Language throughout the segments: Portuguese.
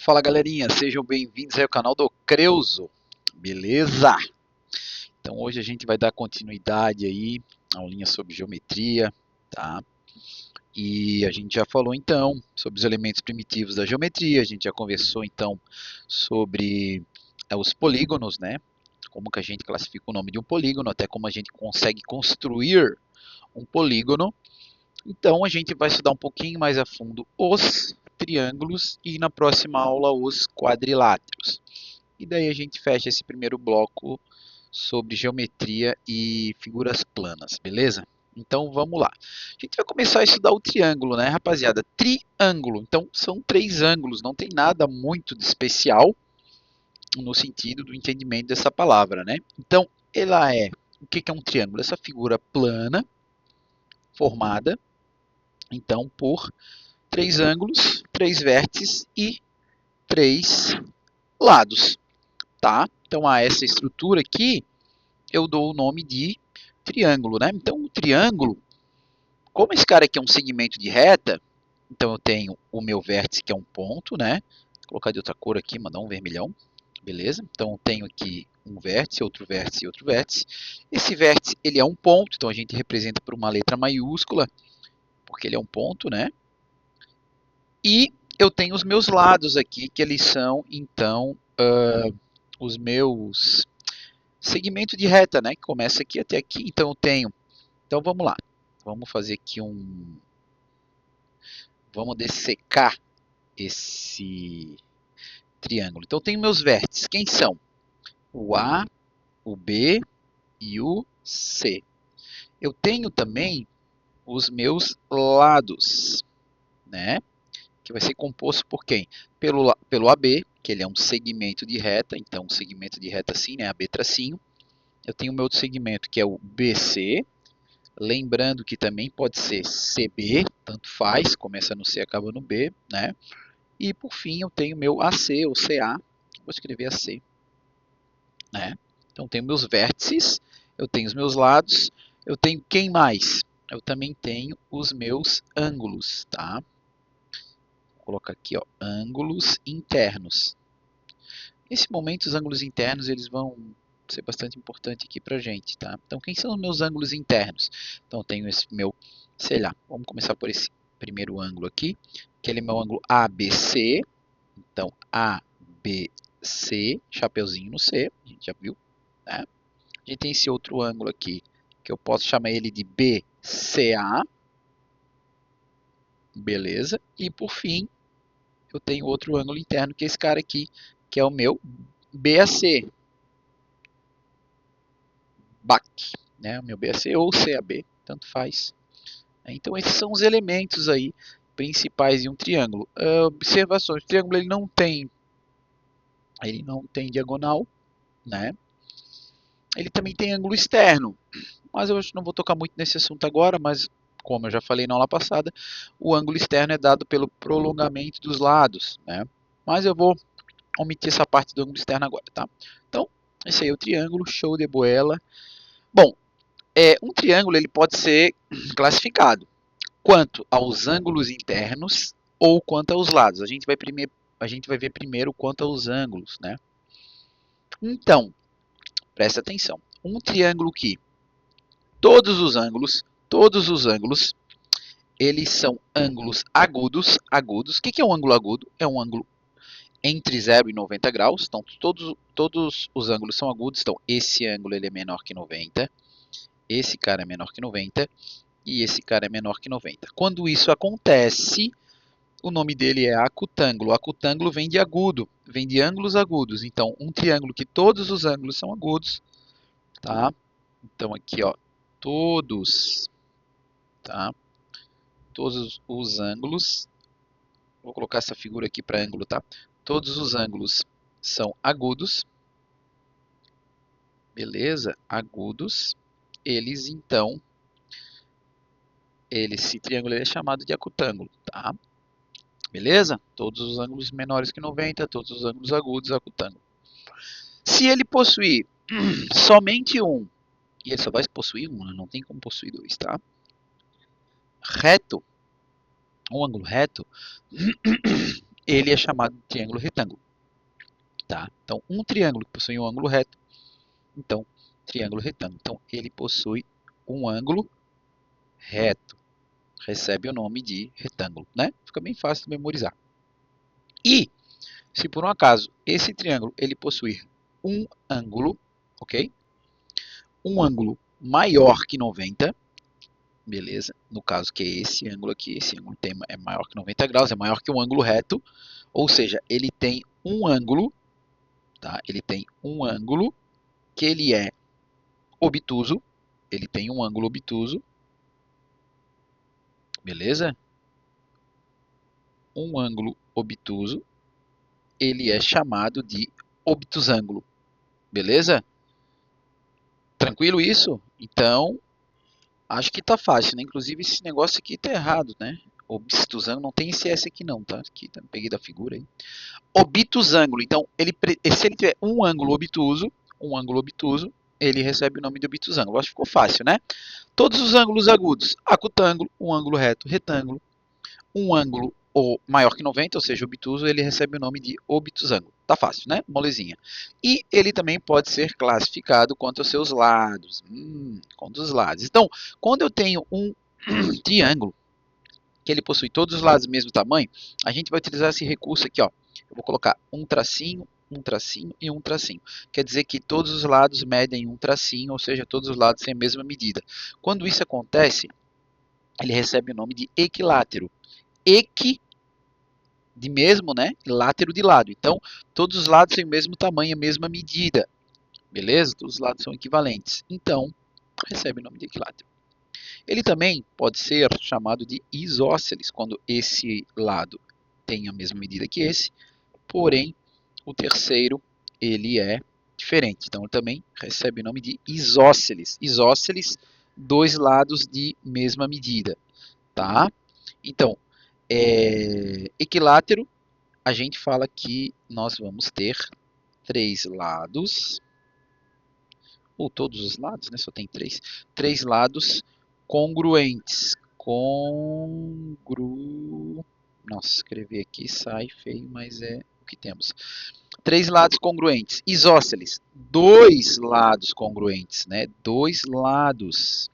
Fala galerinha, sejam bem-vindos ao canal do Creuso, beleza? Então hoje a gente vai dar continuidade aí à aulinha sobre geometria, tá? E a gente já falou então sobre os elementos primitivos da geometria, a gente já conversou então sobre os polígonos, né? Como que a gente classifica o nome de um polígono, até como a gente consegue construir um polígono. Então a gente vai estudar um pouquinho mais a fundo os triângulos e na próxima aula os quadriláteros. E daí a gente fecha esse primeiro bloco sobre geometria e figuras planas, beleza? Então vamos lá. A gente vai começar a estudar o triângulo, né, rapaziada? Triângulo. Então são três ângulos, não tem nada muito de especial no sentido do entendimento dessa palavra, né? Então ela é, o que é um triângulo? Essa figura plana formada então por três ângulos, três vértices e três lados, tá? Então a essa estrutura aqui eu dou o nome de triângulo, né? Então o triângulo, como esse cara aqui é um segmento de reta, então eu tenho o meu vértice que é um ponto, né? Vou colocar de outra cor aqui, mandar um vermelhão, beleza? Então eu tenho aqui um vértice, outro vértice e outro vértice. Esse vértice ele é um ponto, então a gente representa por uma letra maiúscula, porque ele é um ponto, né? E eu tenho os meus lados aqui, que eles são, então, os meus segmentos de reta, né? Que começa aqui até aqui. Então, eu tenho... Então, vamos lá. Vamos fazer aqui um... Vamos dessecar esse triângulo. Então, eu tenho meus vértices. Quem são? O A, o B e o C. Eu tenho também os meus lados, né? Que vai ser composto por quem? Pelo AB, que ele é um segmento de reta, então um segmento de reta assim, né, AB tracinho. Eu tenho o meu outro segmento que é o BC, lembrando que também pode ser CB, tanto faz, começa no C e acaba no B, né? E por fim eu tenho o meu AC ou CA, vou escrever AC, né? Então tenho meus vértices, eu tenho os meus lados, eu tenho quem mais? Eu também tenho os meus ângulos, tá? Vou colocar aqui, ó, ângulos internos. Nesse momento, os ângulos internos eles vão ser bastante importante aqui para a gente, tá? Então, quem são os meus ângulos internos? Então, eu tenho esse meu, sei lá, vamos começar por esse primeiro ângulo aqui, que ele é meu ângulo ABC. Então, ABC, chapeuzinho no C, a gente já viu, né? A gente tem esse outro ângulo aqui, que eu posso chamar ele de BCA, beleza? E por fim, eu tenho outro ângulo interno, que é esse cara aqui, que é o meu BAC, BAC, né? O meu BAC ou CAB, tanto faz. Então esses são os elementos aí principais de um triângulo. Observações: o triângulo ele não tem diagonal, né? Ele também tem ângulo externo, mas eu não vou tocar muito nesse assunto agora, mas como eu já falei na aula passada, o ângulo externo é dado pelo prolongamento dos lados, né? Mas eu vou omitir essa parte do ângulo externo agora, tá? Então, esse aí é o triângulo, show de bola. Bom, um triângulo ele pode ser classificado quanto aos ângulos internos ou quanto aos lados. A gente vai ver primeiro quanto aos ângulos, né? Então, presta atenção. Um triângulo que todos os ângulos, eles são ângulos agudos. Agudos. O que é um ângulo agudo? É um ângulo entre 0 e 90 graus. Então, todos os ângulos são agudos. Então, esse ângulo ele é menor que 90. Esse cara é menor que 90. E esse cara é menor que 90. Quando isso acontece, o nome dele é acutângulo. Acutângulo vem de agudo, vem de ângulos agudos. Então, um triângulo que todos os ângulos são agudos, tá? Então, aqui, ó, todos, tá? Todos os ângulos, vou colocar essa figura aqui para ângulo, tá? Todos os ângulos são agudos, beleza? Agudos. Eles, então, esse triângulo é chamado de acutângulo, tá? Beleza? Todos os ângulos menores que 90, todos os ângulos agudos, acutângulo. Se ele possuir somente um, e ele só vai possuir um, não tem como possuir dois, tá? Reto, um ângulo reto, ele é chamado de triângulo retângulo. Tá? Então, um triângulo que possui um ângulo reto, então, triângulo retângulo. Então, ele possui um ângulo reto, recebe o nome de retângulo, né? Fica bem fácil de memorizar. E, se por um acaso esse triângulo ele possuir um ângulo, ok? Um ângulo maior que 90, beleza? No caso que é esse ângulo aqui, esse ângulo é maior que 90 graus, é maior que um ângulo reto, ou seja, ele tem um ângulo, tá? Ele tem um ângulo que ele é obtuso, ele tem um ângulo obtuso, beleza? Um ângulo obtuso, ele é chamado de obtusângulo, beleza? Tranquilo isso? Então, acho que tá fácil, né? Inclusive esse negócio aqui tá errado, né? Obtusângulo, não tem esse S aqui não, tá? Aqui, tá? Peguei da figura aí. Obtusângulo, então, se ele tiver um ângulo obtuso, ele recebe o nome de obtusângulo. Acho que ficou fácil, né? Todos os ângulos agudos, acutângulo, um ângulo reto, retângulo, um ângulo maior que 90, ou seja, obtuso, ele recebe o nome de obtusângulo. Tá fácil, né? Molezinha. E ele também pode ser classificado quanto aos seus lados. Quanto aos lados. Então, quando eu tenho um triângulo, que ele possui todos os lados do mesmo tamanho, a gente vai utilizar esse recurso aqui, ó. Eu vou colocar um tracinho e um tracinho. Quer dizer que todos os lados medem um tracinho, ou seja, todos os lados têm a mesma medida. Quando isso acontece, ele recebe o nome de equilátero. Equi de mesmo, né? Látero de lado. Então, todos os lados têm o mesmo tamanho, a mesma medida. Beleza? Todos os lados são equivalentes. Então, recebe o nome de equilátero. Ele também pode ser chamado de isósceles, quando esse lado tem a mesma medida que esse, porém, o terceiro, ele é diferente. Então, ele também recebe o nome de isósceles. Isósceles, dois lados de mesma medida. Tá? Então, equilátero, a gente fala que nós vamos ter três lados, ou todos os lados, né? Só tem três lados congruentes. Nossa, escrever aqui sai feio, mas é o que temos. Três lados congruentes. Isósceles, dois lados congruentes, né? Dois lados.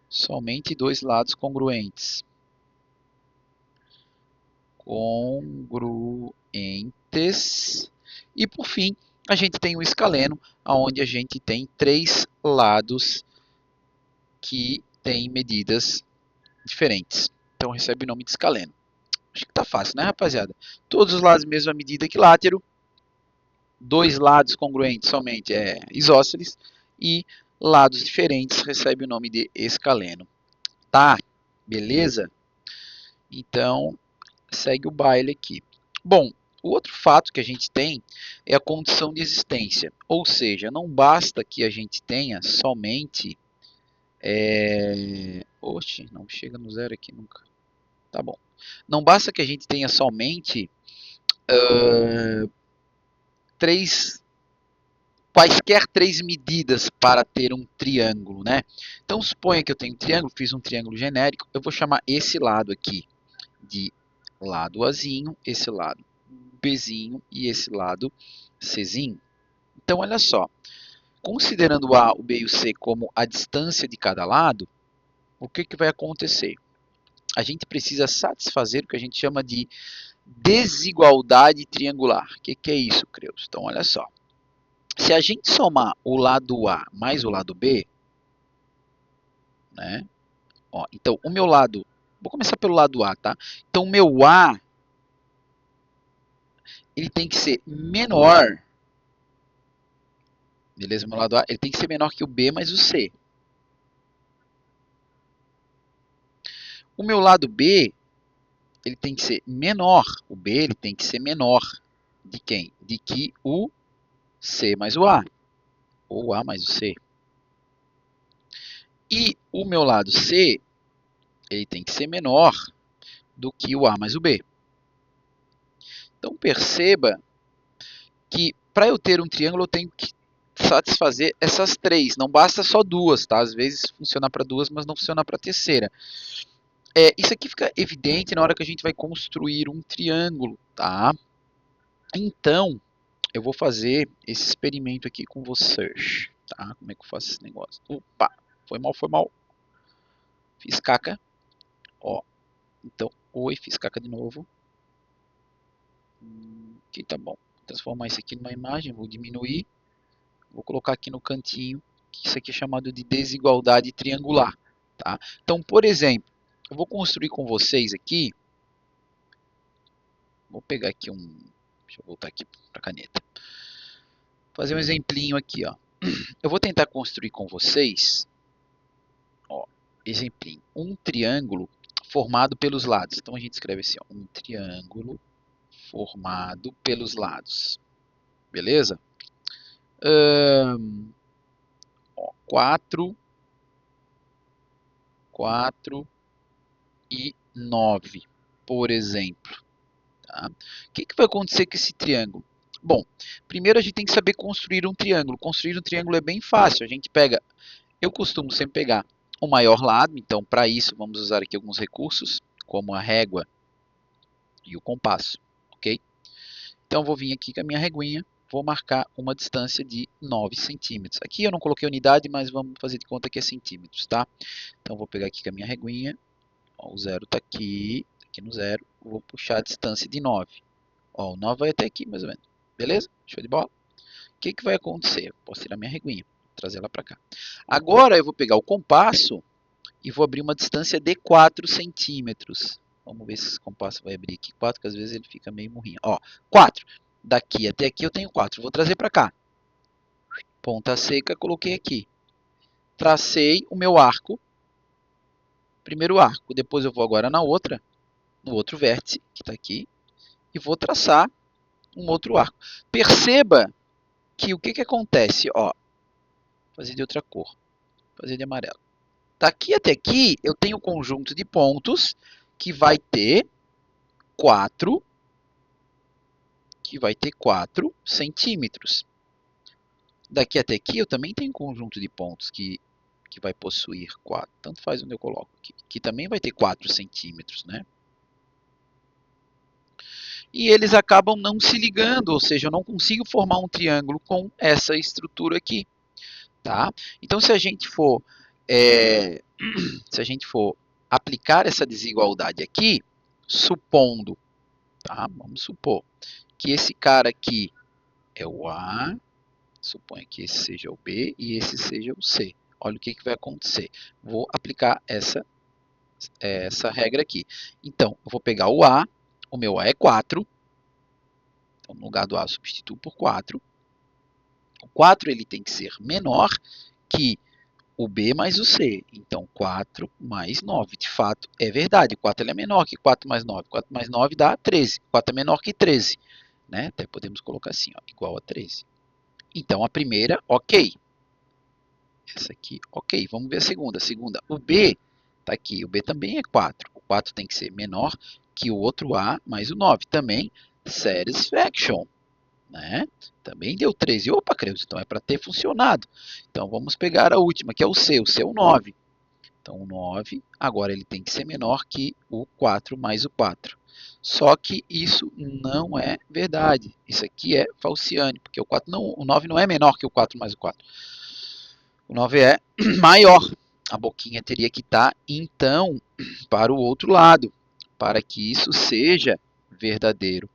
Somente dois lados congruentes. Congruentes. E por fim, a gente tem o escaleno, onde a gente tem três lados que têm medidas diferentes. Então recebe o nome de escaleno. Acho que tá fácil, né, rapaziada? Todos os lados mesma medida equilátero, dois lados congruentes somente é isósceles e lados diferentes recebe o nome de escaleno. Tá? Beleza? Então, segue o baile aqui. Bom, o outro fato que a gente tem é a condição de existência. Ou seja, não basta que a gente tenha somente... Oxe, não chega no zero aqui nunca. Tá bom. Não basta que a gente tenha somente quaisquer três medidas para ter um triângulo, né? Então suponha que eu tenho um triângulo, fiz um triângulo genérico, eu vou chamar esse lado aqui de lado Azinho, esse lado Bzinho e esse lado Czinho. Então olha só, considerando o A, o B e o C como a distância de cada lado, o que vai acontecer? A gente precisa satisfazer o que a gente chama de desigualdade triangular. O que é isso, Creus? Então olha só, se a gente somar o lado A mais o lado B, né? Ó, então o meu lado, vou começar pelo lado A, tá? Então o meu A, ele tem que ser menor, beleza? O meu lado A, ele tem que ser menor que o B mais o C. O meu lado B, ele tem que ser menor, o B ele tem que ser menor de quem? De que o C mais o A, ou o A mais o C. E o meu lado C, ele tem que ser menor do que o A mais o B. Então perceba que para eu ter um triângulo eu tenho que satisfazer essas três. Não basta só duas, tá? Às vezes funciona para duas, mas não funciona para a terceira. Isso aqui fica evidente na hora que a gente vai construir um triângulo, tá? Então, eu vou fazer esse experimento aqui com vocês, tá? Como é que eu faço esse negócio? Opa, foi mal. Fiz caca, ó. Então, oi, fiz caca de novo. Aqui tá bom. Vou transformar isso aqui numa imagem, vou diminuir. Vou colocar aqui no cantinho, que isso aqui é chamado de desigualdade triangular, tá? Então, por exemplo, eu vou construir com vocês aqui. Vou pegar aqui deixa eu voltar aqui para a caneta. Fazer um exemplinho aqui, ó. Eu vou tentar construir com vocês, ó, exemplinho, um triângulo formado pelos lados. Então a gente escreve assim, ó, um triângulo formado pelos lados. Beleza? 4, 4 e 9, por exemplo. Tá? O que vai acontecer com esse triângulo? Bom, primeiro a gente tem que saber construir um triângulo. Construir um triângulo é bem fácil. A gente pega, eu costumo sempre pegar o maior lado, então para isso vamos usar aqui alguns recursos, como a régua e o compasso, ok? Então vou vir aqui com a minha reguinha, vou marcar uma distância de 9 centímetros. Aqui eu não coloquei unidade, mas vamos fazer de conta que é centímetros, tá? Então vou pegar aqui com a minha reguinha, ó, o zero está aqui no zero, vou puxar a distância de 9. Ó, o 9 vai até aqui mais ou menos, beleza? Show de bola? O que vai acontecer? Eu posso tirar minha reguinha, trazer ela para cá. Agora eu vou pegar o compasso e vou abrir uma distância de 4 centímetros. Vamos ver se esse compasso vai abrir aqui 4, que às vezes ele fica meio murrinho. Ó, 4. Daqui até aqui eu tenho 4. Vou trazer para cá. Ponta seca, coloquei aqui. Tracei o meu arco. Primeiro arco. Depois eu vou agora na outra, no outro vértice, que está aqui. E vou traçar um outro arco. Perceba que o que acontece? Ó, vou fazer de outra cor. Vou fazer de amarelo. Daqui até aqui eu tenho um conjunto de pontos que vai ter 4 centímetros. Daqui até aqui eu também tenho um conjunto de pontos que vai possuir 4. Tanto faz onde eu coloco aqui. Que também vai ter 4 centímetros, né? E eles acabam não se ligando, ou seja, eu não consigo formar um triângulo com essa estrutura aqui. Tá? Então, se a gente for aplicar essa desigualdade aqui, supondo, tá? Vamos supor que esse cara aqui é o A, suponha que esse seja o B e esse seja o C. Olha o que vai acontecer. Vou aplicar essa regra aqui. Então, eu vou pegar o A, o meu A é 4, então no lugar do A eu substituo por 4. O 4 ele tem que ser menor que o B mais o C. Então, 4 mais 9. De fato, é verdade. 4 ele é menor que 4 mais 9. 4 mais 9 dá 13. 4 é menor que 13. Né? Até podemos colocar assim, ó, igual a 13. Então, a primeira, ok. Essa aqui, ok. Vamos ver a segunda. A segunda, o B está aqui. O B também é 4. O 4 tem que ser menor que o outro A mais o 9. Também satisfaction. Né? Também deu 13. Opa, Creuso, então é para ter funcionado. Então vamos pegar a última, que é o C. O C é o 9. Então o 9, agora ele tem que ser menor que o 4 mais o 4. Só que isso não é verdade. Isso aqui é falciane, porque o 9 não é menor que o 4 mais o 4. O 9 é maior. A boquinha teria que estar, então, para o outro lado, para que isso seja verdadeiro.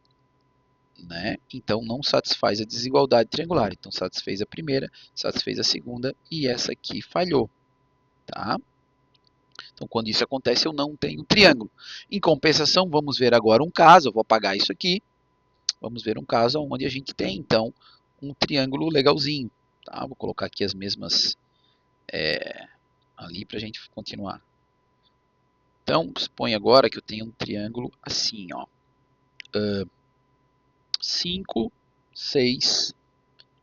Né? Então não satisfaz a desigualdade triangular. Então satisfez a primeira, satisfez a segunda e essa aqui falhou. Tá? Então quando isso acontece eu não tenho triângulo. Em compensação, vamos ver agora um caso, eu vou apagar isso aqui. Vamos ver um caso onde a gente tem então um triângulo legalzinho. Tá? Vou colocar aqui as mesmas ali para a gente continuar. Então suponha agora que eu tenho um triângulo assim, ó. 5, 6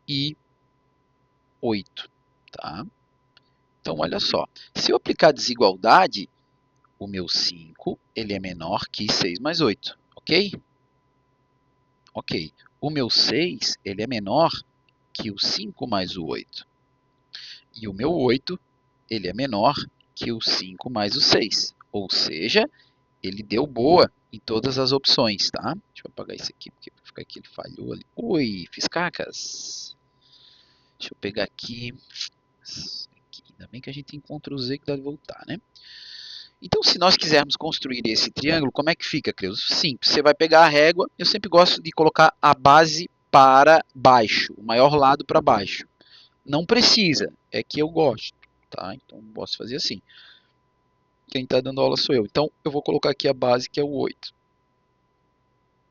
e 8. Tá? Então, olha só. Se eu aplicar desigualdade, o meu 5 ele é menor que 6 mais 8. Ok? Ok. O meu 6 ele é menor que o 5 mais o 8. E o meu 8 ele é menor que o 5 mais o 6. Ou seja, ele deu boa. em todas as opções, tá? Deixa eu apagar isso aqui, porque vai ficar aqui, ele falhou ali. Ui, fiz cacas. Deixa eu pegar aqui. Ainda bem que a gente tem Ctrl Z que dá de voltar, né? Então, se nós quisermos construir esse triângulo, como é que fica, Creus? Simples, você vai pegar a régua, eu sempre gosto de colocar a base para baixo, o maior lado para baixo. Não precisa, é que eu gosto, tá? Então, posso fazer assim. Quem está dando aula sou eu. Então, eu vou colocar aqui a base, que é o 8.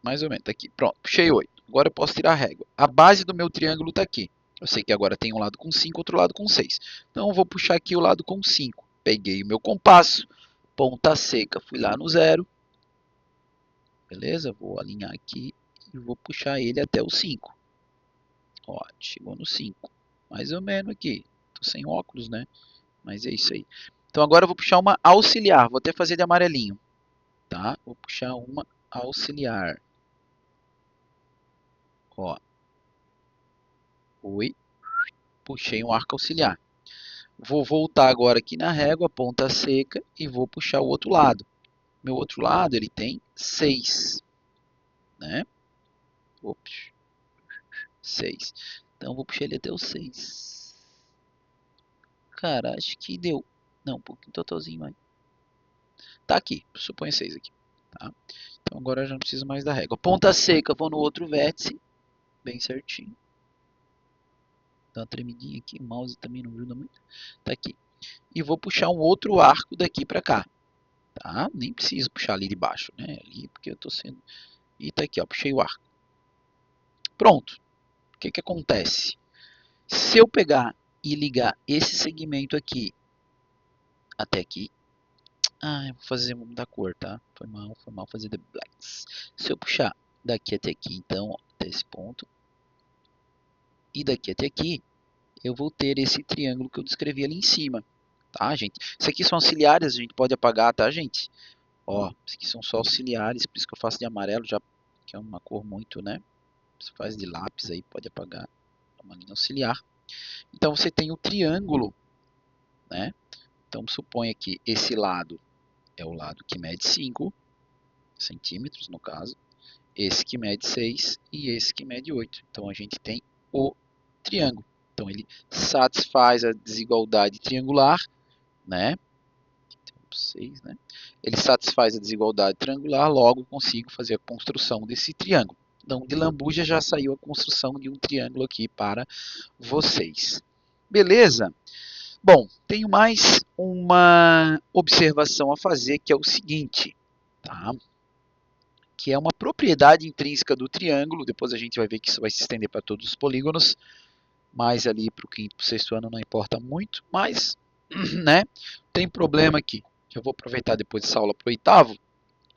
Mais ou menos, tá aqui. Pronto, puxei 8. Agora eu posso tirar a régua. A base do meu triângulo está aqui. Eu sei que agora tem um lado com 5, outro lado com 6. Então, eu vou puxar aqui o lado com 5. Peguei o meu compasso, ponta seca, fui lá no 0. Beleza? Vou alinhar aqui e vou puxar ele até o 5. Ó, chegou no 5. Mais ou menos aqui. Tô sem óculos, né? Mas é isso aí. Então agora eu vou puxar uma auxiliar. Vou até fazer de amarelinho. Tá? Vou puxar uma auxiliar. Ó. Oi. Puxei um arco auxiliar. Vou voltar agora aqui na régua, ponta seca, e vou puxar o outro lado. Meu outro lado ele tem 6. Né? Ops. 6. Então vou puxar ele até o 6. Cara, acho que deu. Não, um pouquinho totalzinho mais. Tá aqui, suponho 6 aqui. Tá? Então agora eu já não preciso mais da régua. Ponta seca, vou no outro vértice. Bem certinho. Dá uma tremidinha aqui, o mouse também não ajuda muito. Tá aqui. E vou puxar um outro arco daqui pra cá. Tá? Nem preciso puxar ali de baixo, né? Ali, porque eu tô sendo... E tá aqui, ó, puxei o arco. Pronto. O que que acontece? Se eu pegar e ligar esse segmento aqui até aqui, eu vou fazer, vou mudar a cor, tá? Foi mal fazer the blacks. Se eu puxar daqui até aqui, então, ó, até esse ponto, e daqui até aqui, eu vou ter esse triângulo que eu descrevi ali em cima, tá, gente? Isso aqui são auxiliares, a gente pode apagar, tá, gente? Ó, isso aqui são só auxiliares, por isso que eu faço de amarelo, já que é uma cor muito, né? Você faz de lápis aí, pode apagar, é uma linha auxiliar. Então, você tem o triângulo, né? Então, suponha que esse lado é o lado que mede 5 centímetros, no caso. Esse que mede 6 e esse que mede 8. Então, a gente tem o triângulo. Então, ele satisfaz a desigualdade triangular, né? 6, né? Ele satisfaz a desigualdade triangular, logo consigo fazer a construção desse triângulo. Então, de lambuja já saiu a construção de um triângulo aqui para vocês. Beleza? Bom, tenho mais uma observação a fazer, que é o seguinte, tá? Que é uma propriedade intrínseca do triângulo. Depois a gente vai ver que isso vai se estender para todos os polígonos, mas ali para o quinto e sexto ano não importa muito, mas né, tem problema aqui. Eu vou aproveitar depois dessa aula para o oitavo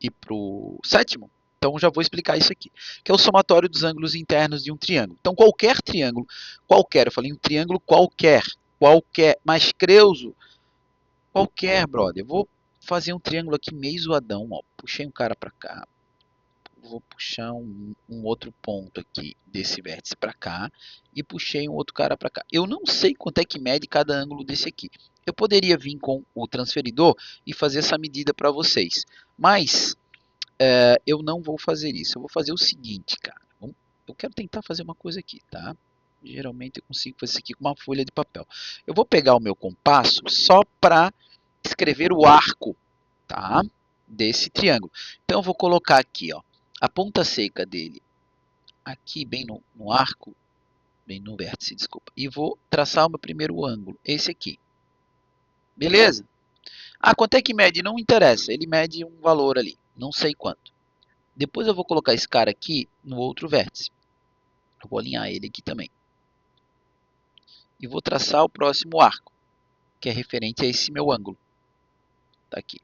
e para o sétimo. Então já vou explicar isso aqui, que é o somatório dos ângulos internos de um triângulo. Então qualquer triângulo, qualquer, eu falei um triângulo qualquer, mas Creuso, qualquer, brother. Eu vou fazer um triângulo aqui meio zoadão, ó. Puxei um cara para cá, vou puxar um outro ponto aqui desse vértice para cá e puxei um outro cara para cá. Eu não sei quanto é que mede cada ângulo desse aqui. Eu poderia vir com o transferidor e fazer essa medida para vocês, mas eu não vou fazer isso. Eu vou fazer o seguinte, cara. Eu quero tentar fazer uma coisa aqui, tá? Geralmente eu consigo fazer isso aqui com uma folha de papel. Eu vou pegar o meu compasso só para escrever o arco, tá? Desse triângulo. Então eu vou colocar aqui, ó, a ponta seca dele aqui bem no arco, bem no vértice, desculpa. E vou traçar o meu primeiro ângulo, esse aqui. Beleza? Quanto é que mede? Não interessa, ele mede um valor ali, não sei quanto. Depois eu vou colocar esse cara aqui no outro vértice. Eu vou alinhar ele aqui também. E vou traçar o próximo arco, que é referente a esse meu ângulo. Tá aqui.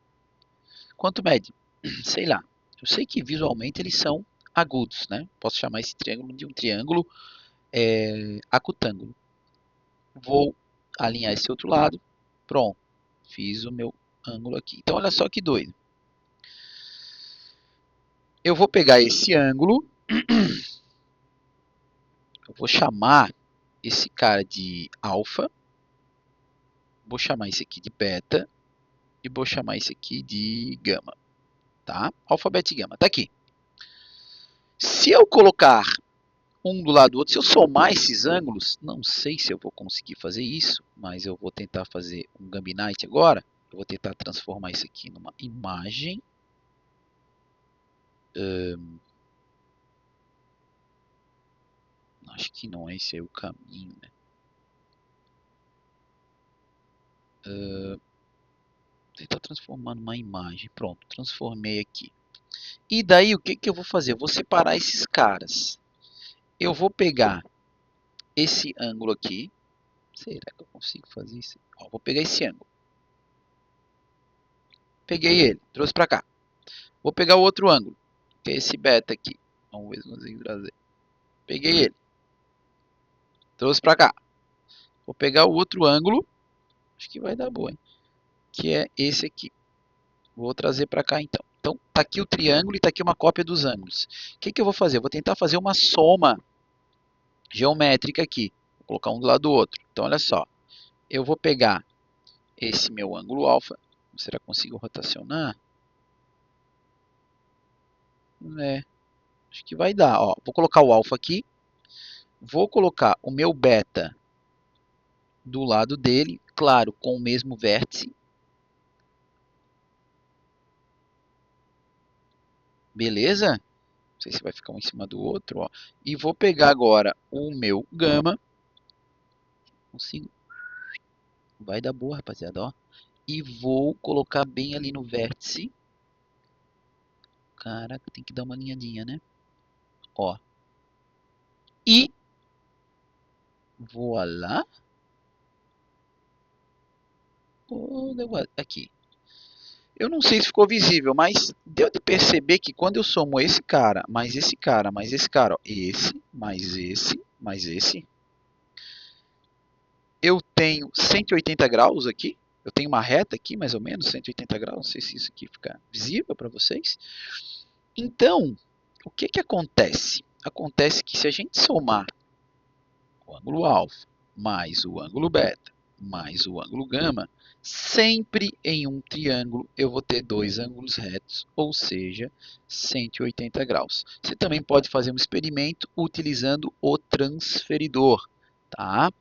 Quanto mede? Sei lá. Eu sei que visualmente eles são agudos, né? Posso chamar esse triângulo de um triângulo acutângulo. Vou alinhar esse outro lado. Pronto. Fiz o meu ângulo aqui. Então, olha só que doido. Eu vou pegar esse ângulo. Eu vou chamar esse cara de alfa. Vou chamar esse aqui de beta. E vou chamar esse aqui de gama. tá? Alfa, beta e gama, tá aqui. Se eu colocar um do lado do outro, se eu somar esses ângulos, não sei se eu vou conseguir fazer isso, mas eu vou tentar fazer um Gambinite agora. Eu vou tentar transformar isso aqui numa imagem. Acho que não é esse aí o caminho, né? Tentar transformar numa imagem. Pronto, transformei aqui. E daí o que, que eu vou fazer? Eu vou separar esses caras. Eu vou pegar esse ângulo aqui. Será que eu consigo fazer isso? Ó, vou pegar esse ângulo. Peguei ele, trouxe para cá. Vou pegar o outro ângulo, que é esse beta aqui. Vamos ver se consigo trazer. Peguei ele, trouxe para cá. Vou pegar o outro ângulo, acho que vai dar boa, hein? Que é esse aqui. Vou trazer para cá então. Então, tá aqui o triângulo e tá aqui uma cópia dos ângulos. O que, que eu vou fazer? Eu vou tentar fazer uma soma geométrica aqui. Vou colocar um do lado do outro. Então, olha só. Eu vou pegar esse meu ângulo alfa. Será que eu consigo rotacionar? Acho que vai dar. Ó, vou colocar o alfa aqui. Vou colocar o meu beta do lado dele. Claro, com o mesmo vértice. Beleza? Não sei se vai ficar um em cima do outro. Ó. E vou pegar agora o meu gama. Consigo. Vai dar boa, rapaziada. Ó. E vou colocar bem ali no vértice. Caraca, tem que dar uma alinhadinha, né? Ó. E voilá. Oh, aqui. Eu não sei se ficou visível, mas deu de perceber que quando eu somo esse cara, mais esse cara, mais esse cara, ó, esse, mais esse, mais esse, eu tenho 180 graus aqui. Eu tenho uma reta aqui, mais ou menos, 180 graus. Não sei se isso aqui fica visível para vocês. Então, o que, que acontece? Acontece que se a gente somar o ângulo alfa mais o ângulo beta mais o ângulo gama, sempre em um triângulo eu vou ter dois ângulos retos, ou seja, 180 graus. Você também pode fazer um experimento utilizando o transferidor, tá?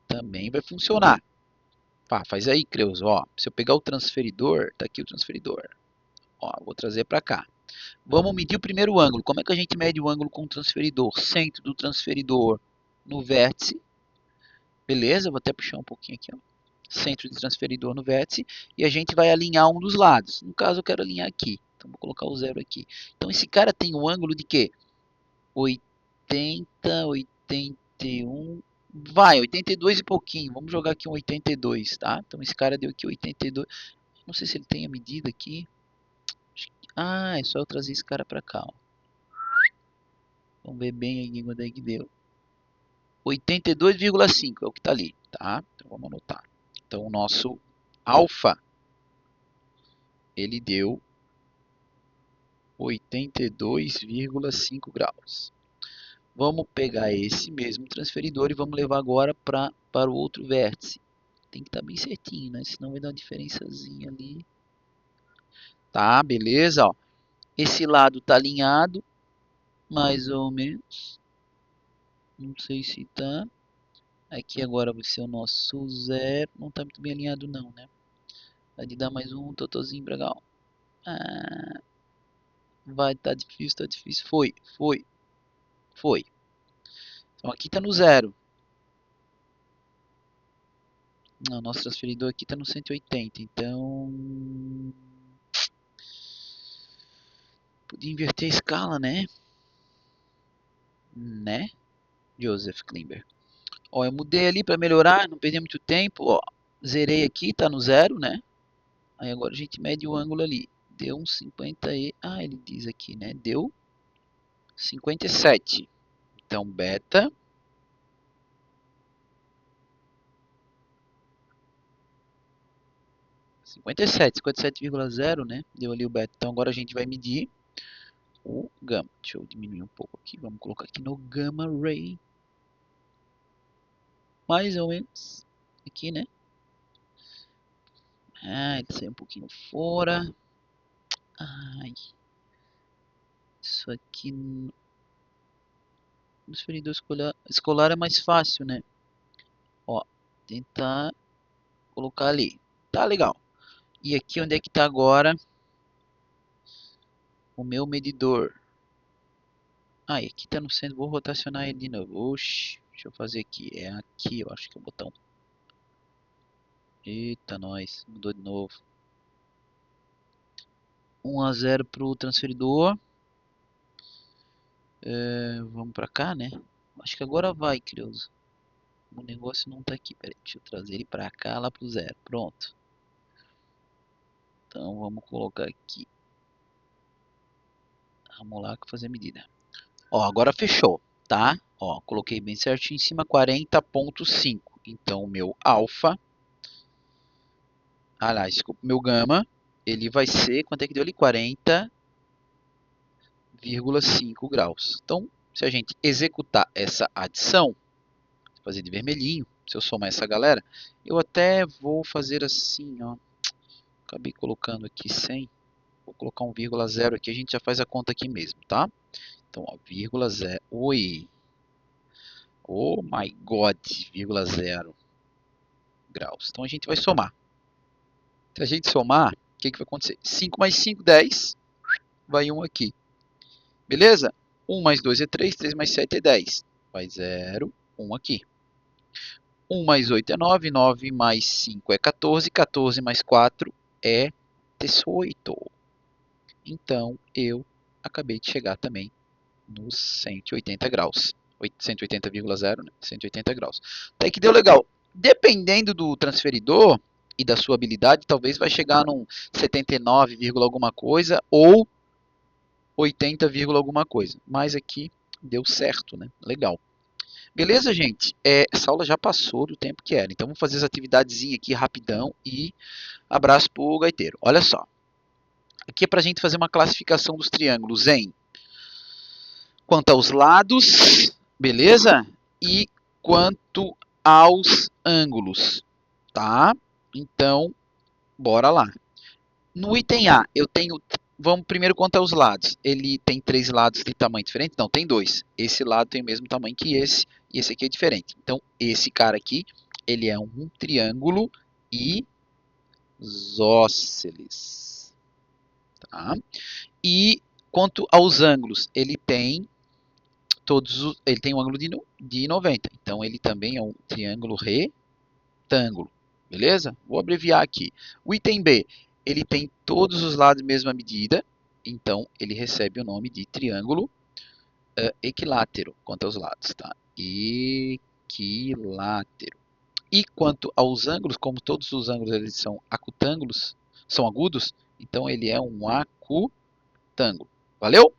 Também vai funcionar. Faz aí, Creus. Ó, se eu pegar o transferidor, tá aqui o transferidor. Ó, vou trazer para cá. Vamos medir o primeiro ângulo. Como é que a gente mede o ângulo com o transferidor? Centro do transferidor no vértice. Beleza, vou até puxar um pouquinho aqui. Ó. Centro de transferidor no vértice. E a gente vai alinhar um dos lados. No caso, eu quero alinhar aqui. Então, vou colocar o zero aqui. Então, esse cara tem um ângulo de quê? 80, 81... Vai, 82 e pouquinho. Vamos jogar aqui um 82, tá? Então, esse cara deu aqui 82. Não sei se ele tem a medida aqui. Ah, é só eu trazer esse cara pra cá, ó. Vamos ver bem aí quanto é que deu. 82,5 é o que está ali, tá? Então vamos anotar. Então o nosso alfa, ele deu 82,5 graus. Vamos pegar esse mesmo transferidor e vamos levar agora para o outro vértice. Tem que estar bem certinho, né? Senão vai dar uma diferençazinha ali. Tá, beleza, ó. Esse lado tá alinhado, mais ou menos. Não sei se tá. Aqui agora vai ser o nosso zero. Não tá muito bem alinhado não, né? Vai de dar mais um totozinho pra cá, ó. Ah, vai, tá difícil, tá difícil. Foi, foi, foi. Então aqui tá no zero. Não, nosso transferidor aqui tá no 180. Então... podia inverter a escala, né? Né? Joseph Klimber. Ó, eu mudei ali pra melhorar, não perder muito tempo. Ó, zerei aqui, tá no zero, né? Aí agora a gente mede o ângulo ali. Deu uns 50 e... Ah, ele diz aqui, né? Deu 57. Então, beta 57,0, né? Deu ali o beta. Então, agora a gente vai medir o gama. Deixa eu diminuir um pouco aqui. Vamos colocar aqui no gamma ray. Mais ou menos. Aqui, né? Ah, ele saiu um pouquinho fora. Ai, isso aqui no transferidor escolar é mais fácil, né? Ó, tentar colocar ali. Tá legal. E aqui onde é que tá agora o meu medidor? Ah, e aqui tá no centro. Vou rotacionar ele de novo. Oxi, deixa eu fazer aqui. É aqui, eu acho que é o botão. Eita, nós. Mudou de novo. 1 a 0 pro transferidor. Vamos pra cá, né? Acho que agora vai, Creuza. O negócio não tá aqui. Pera aí, deixa eu trazer ele pra cá, lá pro 0. Pronto. Então vamos colocar aqui. Vamos lá fazer a medida. Ó, agora fechou, tá? Ó, coloquei bem certinho em cima, 40,5. Então o meu alfa, desculpa, meu gama, ele vai ser, quanto é que deu ali? 40,5 graus. Então, se a gente executar essa adição, fazer de vermelhinho, se eu somar essa galera, eu até vou fazer assim, ó. Acabei colocando aqui 100. Vou colocar um vírgula zero aqui, a gente já faz a conta aqui mesmo, tá? Então, ó, vírgula zero. Oi. Oh my god, vírgula zero graus. Então a gente vai somar. Se a gente somar, o que vai acontecer? 5 mais 5, 10. Vai 1 aqui. Beleza? 1 mais 2 é 3, 3 mais 7 é 10. Vai 0, 1 aqui. 1 mais 8 é 9, 9 mais 5 é 14, 14 mais 4 é 18. Então, eu acabei de chegar também nos 180 graus. 180,0, né? 180 graus. Até que deu legal. Dependendo do transferidor e da sua habilidade, talvez vai chegar num 79, alguma coisa ou 80, alguma coisa. Mas aqui deu certo, né? Legal. Beleza, gente? Essa aula já passou do tempo que era. Então vamos fazer as atividades aqui rapidão e abraço pro gaiteiro. Olha só. Aqui é para a gente fazer uma classificação dos triângulos em quanto aos lados, beleza? E quanto aos ângulos, tá? Então, bora lá. No item A, eu tenho... Vamos primeiro quanto aos lados. Ele tem 3 lados de tamanho diferente? Não, tem 2. Esse lado tem o mesmo tamanho que esse, e esse aqui é diferente. Então, esse cara aqui, ele é um triângulo isósceles. Tá? E quanto aos ângulos, ele tem ele tem um ângulo de 90. Então, ele também é um triângulo retângulo. Beleza? Vou abreviar aqui. O item B, ele tem todos os lados de mesma medida. Então, ele recebe o nome de triângulo equilátero quanto aos lados. Tá? Equilátero. E quanto aos ângulos, como todos os ângulos eles são acutângulos, são agudos, então ele é um acutângulo. Valeu?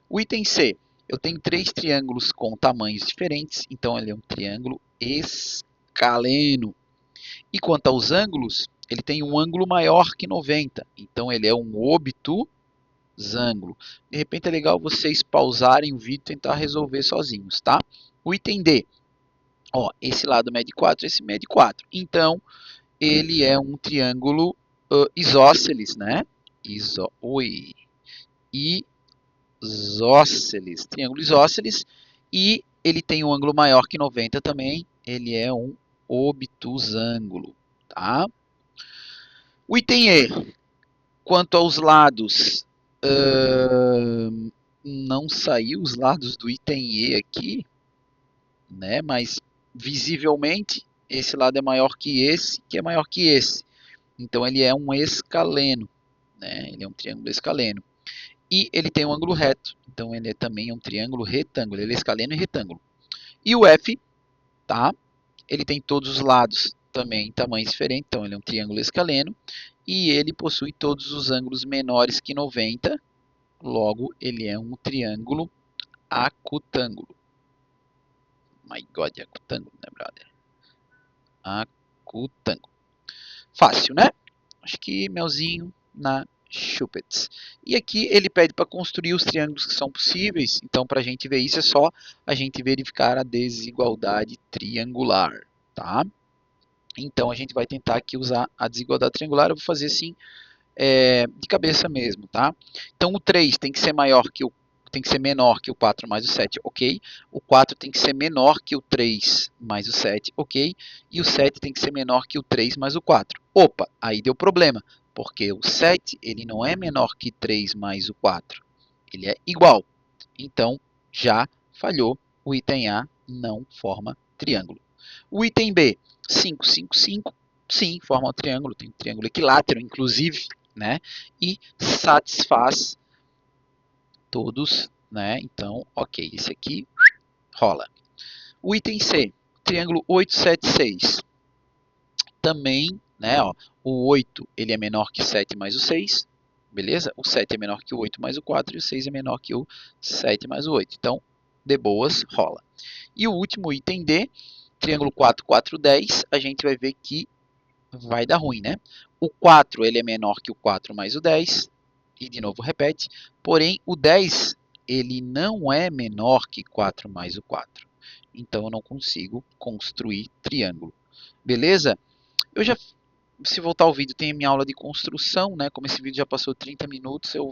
O item C, eu tenho 3 triângulos com tamanhos diferentes, então ele é um triângulo escaleno. E quanto aos ângulos, ele tem um ângulo maior que 90, então ele é um obtusângulo. De repente é legal vocês pausarem o vídeo e tentar resolver sozinhos, tá? O item D, ó, esse lado mede 4, esse mede 4. Então, ele é um triângulo isósceles, né? Isósceles, triângulo isósceles, e ele tem um ângulo maior que 90 também, ele é um obtusângulo, tá? O item E, quanto aos lados, não saiu os lados do item E aqui, né? Mas visivelmente esse lado é maior que esse, que é maior que esse. Então ele é um escaleno, né? Ele é um triângulo escaleno. E ele tem um ângulo reto, então ele também é um triângulo retângulo, ele é escaleno e retângulo. E o F, tá? Ele tem todos os lados também em tamanhos diferentes, então ele é um triângulo escaleno e ele possui todos os ângulos menores que 90, logo ele é um triângulo acutângulo. My God, acutângulo, né, brother? Acutângulo. Fácil, né? Acho que melzinho na Chupets. E aqui ele pede para construir os triângulos que são possíveis. Então, para a gente ver isso, é só a gente verificar a desigualdade triangular. Tá? Então, a gente vai tentar aqui usar a desigualdade triangular. Eu vou fazer assim, de cabeça mesmo, tá? Então o 3 tem que ser menor que o 4 mais o 7, ok. O 4 tem que ser menor que o 3 mais o 7, ok. E o 7 tem que ser menor que o 3 mais o 4. Opa, aí deu problema, porque o 7 ele não é menor que 3 mais o 4. Ele é igual. Então, já falhou. O item A não forma triângulo. O item B, 5, 5, 5, sim, forma um triângulo. Tem um triângulo equilátero, inclusive, né? E satisfaz todos, né? Então, ok, esse aqui rola. O item C, triângulo 8, 7, 6. Também, né? Ó, o 8 ele é menor que 7 mais o 6. Beleza? O 7 é menor que o 8 mais o 4 e o 6 é menor que o 7 mais o 8. Então, de boas, rola. E o último item D, triângulo 4, 4, 10, a gente vai ver que vai dar ruim, né? O 4 ele é menor que o 4 mais o 10, e de novo repete, porém o 10 ele não é menor que 4 mais o 4. Então eu não consigo construir triângulo. Beleza? Eu já, se voltar ao vídeo, tem a minha aula de construção, né? Como esse vídeo já passou 30 minutos, não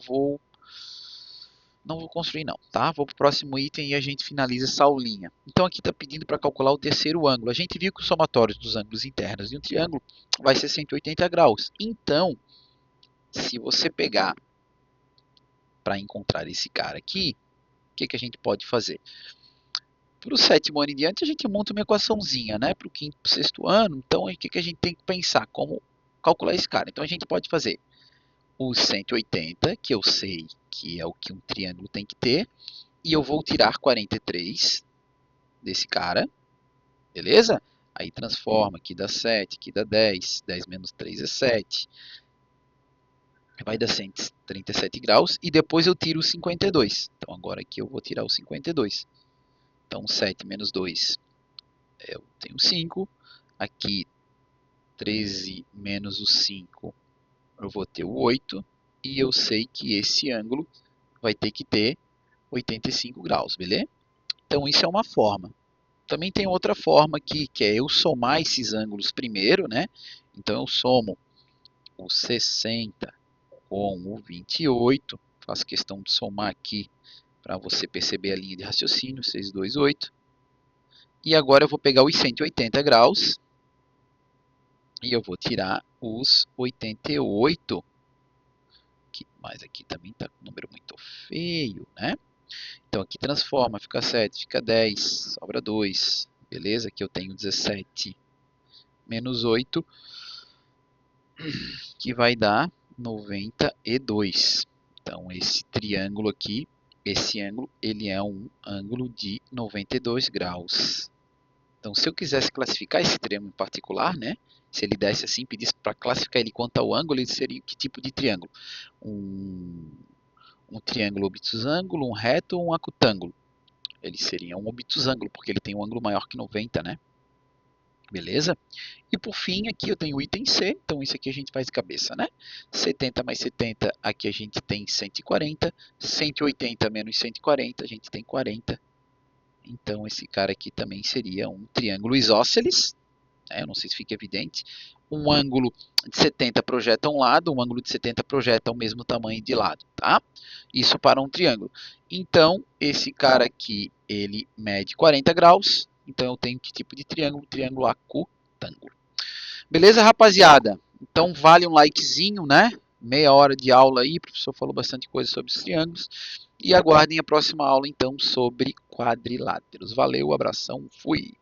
vou construir não, tá? Vou para o próximo item e a gente finaliza essa aulinha. Então aqui está pedindo para calcular o terceiro ângulo. A gente viu que o somatório dos ângulos internos de um triângulo vai ser 180 graus. Então, se você pegar para encontrar esse cara aqui, o que a gente pode fazer? Para o sétimo ano em diante, a gente monta uma equaçãozinha, né? Para o quinto e sexto ano. Então, o que a gente tem que pensar? Como calcular esse cara? Então, a gente pode fazer os 180, que eu sei que é o que um triângulo tem que ter, e eu vou tirar 43 desse cara, beleza? Aí transforma, aqui dá 7, aqui dá 10, 10 menos 3 é 7, vai dar 137 graus, e depois eu tiro o 52. Então agora aqui eu vou tirar o 52. Então 7 menos 2, eu tenho 5, aqui 13 menos o 5, eu vou ter o 8, e eu sei que esse ângulo vai ter que ter 85 graus, beleza? Então isso é uma forma. Também tem outra forma aqui, que é eu somar esses ângulos primeiro, né? Então eu somo o 60 com o 28. Faço questão de somar aqui para você perceber a linha de raciocínio, 628. E agora eu vou pegar os 180 graus e eu vou tirar os 88. Mas aqui também está com um número muito feio, né? Então aqui transforma, fica 7, fica 10, sobra 2. Beleza? Aqui eu tenho 17 menos 8, que vai dar 92. Então esse triângulo aqui, esse ângulo, ele é um ângulo de 92 graus. Então se eu quisesse classificar esse triângulo em particular, né? Se ele desse assim, pedisse para classificar ele quanto ao ângulo, ele seria que tipo de triângulo? Um triângulo obtusângulo, um reto ou um acutângulo? Ele seria um obtusângulo, porque ele tem um ângulo maior que 90, né? Beleza? E por fim, aqui eu tenho o item C, então isso aqui a gente faz de cabeça, né? 70 mais 70, aqui a gente tem 140, 180 menos 140, a gente tem 40. Então esse cara aqui também seria um triângulo isósceles, né? Eu não sei se fica evidente. Um ângulo de 70 projeta um lado, um ângulo de 70 projeta o mesmo tamanho de lado, tá? Isso para um triângulo. Então, esse cara aqui, ele mede 40 graus, então eu tenho que tipo de triângulo? Triângulo acutângulo. Beleza, rapaziada? Então vale um likezinho, né? Meia hora de aula aí, o professor falou bastante coisa sobre os triângulos. E aguardem a próxima aula, então, sobre quadriláteros. Valeu, abração, fui!